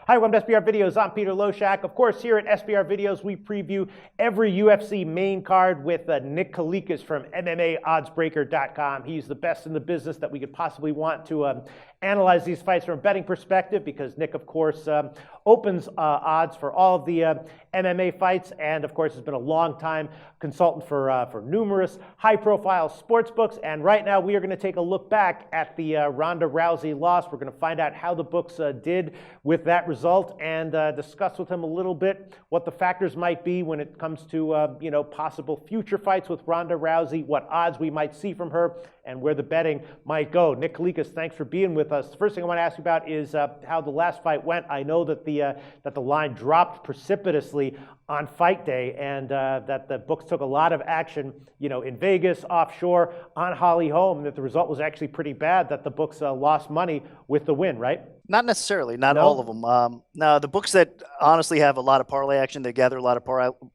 Hi, welcome to SBR Videos. I'm Peter Loshak. Of course, here at SBR Videos, we preview every UFC main card with Nick Kalikas from MMAOddsBreaker.com. He's the best in the business that we could possibly want to analyze these fights from a betting perspective, because Nick, of course, opens odds for all of the MMA fights, and of course has been a long time consultant for numerous high-profile sports books. And right now we are going to take a look back at the Ronda Rousey loss. We're going to find out how the books did with that result, and discuss with him a little bit what the factors might be when it comes to possible future fights with Ronda Rousey, what odds we might see from her, and where the betting might go. Nick Kalikas, thanks for being with us. The first thing I want to ask you about is how the last fight went. I know that the line dropped precipitously on fight day, and that the books took a lot of action, in Vegas, offshore, on Holm, and that the result was actually pretty bad, that the books lost money with the win, right? Not necessarily, not all of them. No, the books that honestly have a lot of parlay action, they gather a lot of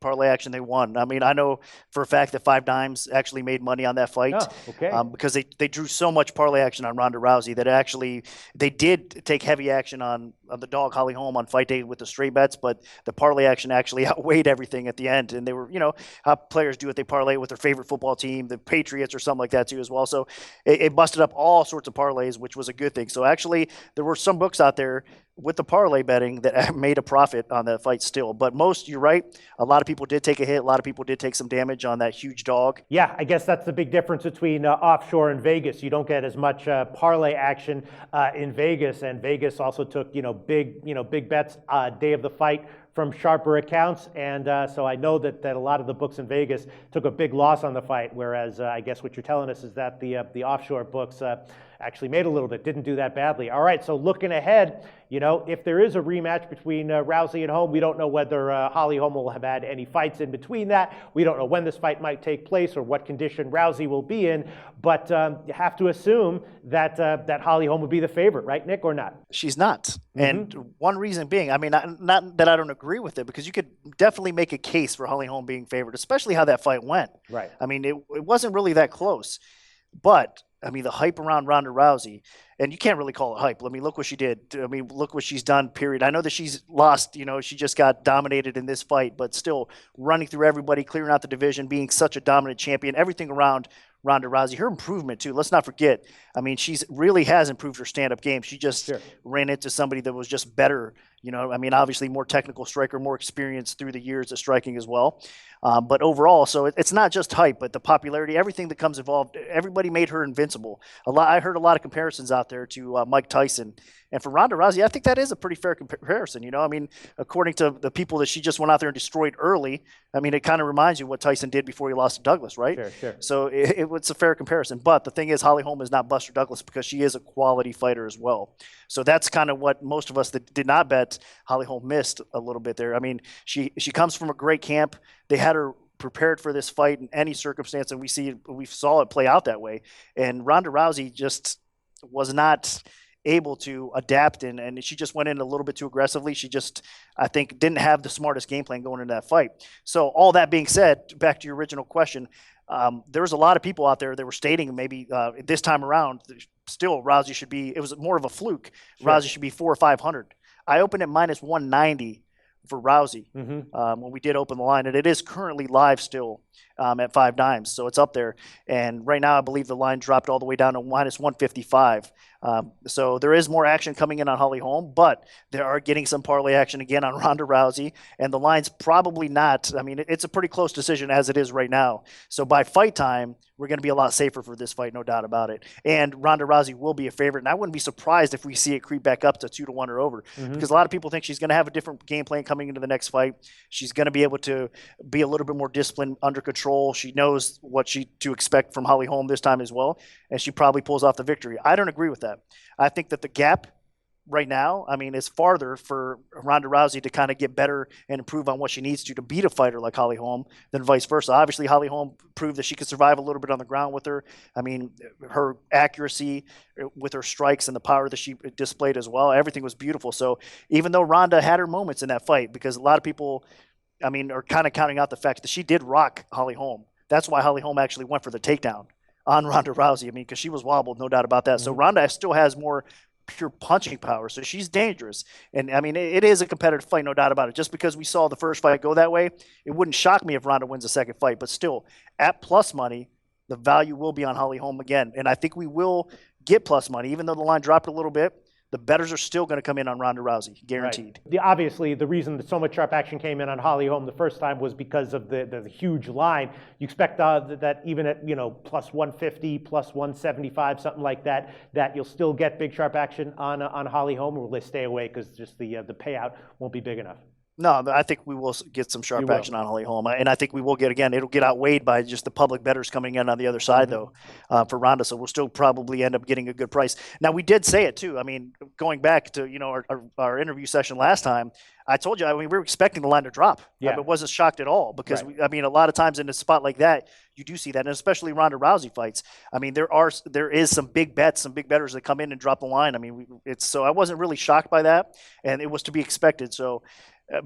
parlay action, they won. I mean, I know for a fact that 5 Dimes actually made money on that fight. Oh, okay. Because they drew so much parlay action on Ronda Rousey that actually they did take heavy action on the dog Holm on fight day with the straight bets, but the parlay action actually outweighed everything at the end. And they were, how players do it, they parlay with their favorite football team, the Patriots or something like that too as well. So it busted up all sorts of parlays, which was a good thing. So actually there were some books out there with the parlay betting that made a profit on the fight still. But most, you're right, a lot of people did take a hit. A lot of people did take some damage on that huge dog. Yeah, I guess that's the big difference between offshore and Vegas. You don't get as much parlay action in Vegas, and Vegas also took big bets day of the fight from sharper accounts, and so I know that a lot of the books in Vegas took a big loss on the fight, whereas I guess what you're telling us is that the offshore books actually made a little bit, didn't do that badly. All right, so looking ahead, if there is a rematch between Rousey and Holm, we don't know whether Holm will have had any fights in between that. We don't know when this fight might take place or what condition Rousey will be in, but you have to assume that Holm would be the favorite, right, Nick, or not? She's not. Mm-hmm. And one reason being, I mean, not that I don't agree with it, because you could definitely make a case for Holm being favored, especially how that fight went. Right. I mean, it wasn't really that close, but I mean, the hype around Ronda Rousey, and you can't really call it hype. I mean, look what she did. I mean, look what she's done, period. I know that she's lost, she just got dominated in this fight, but still running through everybody, clearing out the division, being such a dominant champion, everything around Ronda Rousey, her improvement too. Let's not forget. I mean, she's really has improved her stand-up game. She just ran into somebody that was just better. I mean, obviously more technical striker, more experience through the years of striking as well. But overall, so it's not just hype, but the popularity, everything that comes involved. Everybody made her invincible. I heard a lot of comparisons out there to Mike Tyson. And for Ronda Rousey, I think that is a pretty fair comparison. I mean, according to the people that she just went out there and destroyed early, I mean, it kind of reminds you what Tyson did before he lost to Douglas, right? Sure. So it's a fair comparison. But the thing is, Holm is not Buster Douglas, because she is a quality fighter as well. So that's kind of what most of us that did not bet Holm missed a little bit there. I mean, she comes from a great camp. They had her prepared for this fight in any circumstance, and we saw it play out that way. And Ronda Rousey just was not able to adapt, and she just went in a little bit too aggressively. She just, I think, didn't have the smartest game plan going into that fight. So all that being said, back to your original question, there was a lot of people out there that were stating maybe this time around, still Rousey should be, it was more of a fluke. Sure. Rousey should be 400 or 500. I opened at minus 190 for Rousey when we did open the line, and it is currently live still at 5 Dimes, so it's up there. And right now, I believe the line dropped all the way down to minus 155. So there is more action coming in on Holm, but they are getting some parlay action again on Ronda Rousey, and the line's probably not. I mean, it's a pretty close decision as it is right now. So by fight time, we're going to be a lot safer for this fight, no doubt about it. And Ronda Rousey will be a favorite, and I wouldn't be surprised if we see it creep back up to 2-1 or over, because a lot of people think she's going to have a different game plan coming into the next fight. She's going to be able to be a little bit more disciplined, under control. She knows what to expect from Holm this time as well, and she probably pulls off the victory. I don't agree with that. I think that the gap right now, I mean, is farther for Ronda Rousey to kind of get better and improve on what she needs to beat a fighter like Holm than vice versa. Obviously, Holm proved that she could survive a little bit on the ground with her. I mean, her accuracy with her strikes and the power that she displayed as well, everything was beautiful. So even though Ronda had her moments in that fight, because a lot of people, I mean, are kind of counting out the fact that she did rock Holm. That's why Holm actually went for the takedown on Ronda Rousey. I mean, because she was wobbled, no doubt about that. So Ronda still has more pure punching power. So she's dangerous. And I mean, it is a competitive fight, no doubt about it. Just because we saw the first fight go that way, it wouldn't shock me if Ronda wins the second fight. But still, at plus money, the value will be on Holly Holm again. And I think we will get plus money, even though the line dropped a little bit. The bettors are still going to come in on Ronda Rousey, guaranteed. Right. Obviously, the reason that so much sharp action came in on Holly Holm the first time was because of the huge line. You expect that even at plus 150, plus 175, something like that, that you'll still get big sharp action on Holly Holm, or will they stay away because just the payout won't be big enough? No, I think we will get some sharp action on Holly Holm. And I think we will get, again, it'll get outweighed by just the public bettors coming in on the other side, though, for Ronda. So we'll still probably end up getting a good price. Now, we did say it, too. I mean, going back to, our interview session last time, I told you, we were expecting the line to drop. Yeah. I wasn't shocked at all because, a lot of times in a spot like that, you do see that, and especially Ronda Rousey fights. I mean, there is some big bets, some big bettors that come in and drop the line. I mean, so I wasn't really shocked by that, and it was to be expected. So,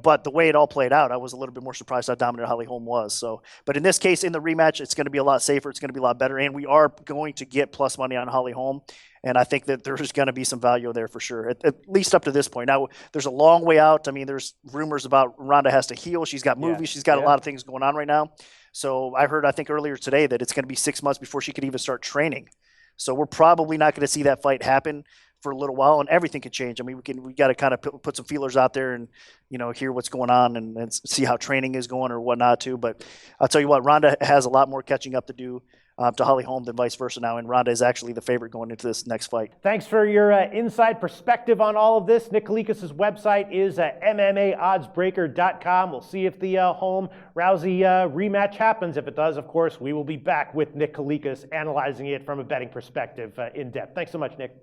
but the way it all played out, I was a little bit more surprised how dominant Holly Holm was. So, but in this case, in the rematch, it's going to be a lot safer. It's going to be a lot better, and we are going to get plus money on Holly Holm. And I think that there's going to be some value there for sure, at least up to this point. Now, there's a long way out. I mean, there's rumors about Ronda has to heal. She's got movies. She's got a lot of things going on right now. So I heard, I think earlier today, that it's going to be 6 months before she could even start training. So we're probably not going to see that fight happen for a little while, and everything can change. I mean, we got to kind of put some feelers out there and, hear what's going on and see how training is going or whatnot too. But I'll tell you what, Ronda has a lot more catching up to do to Holly Holm than vice versa now, and Ronda is actually the favorite going into this next fight. Thanks for your inside perspective on all of this. Nick Kalikas' website is MMAoddsbreaker.com. We'll see if the Holm-Rousey rematch happens. If it does, of course, we will be back with Nick Kalikas analyzing it from a betting perspective in depth. Thanks so much, Nick.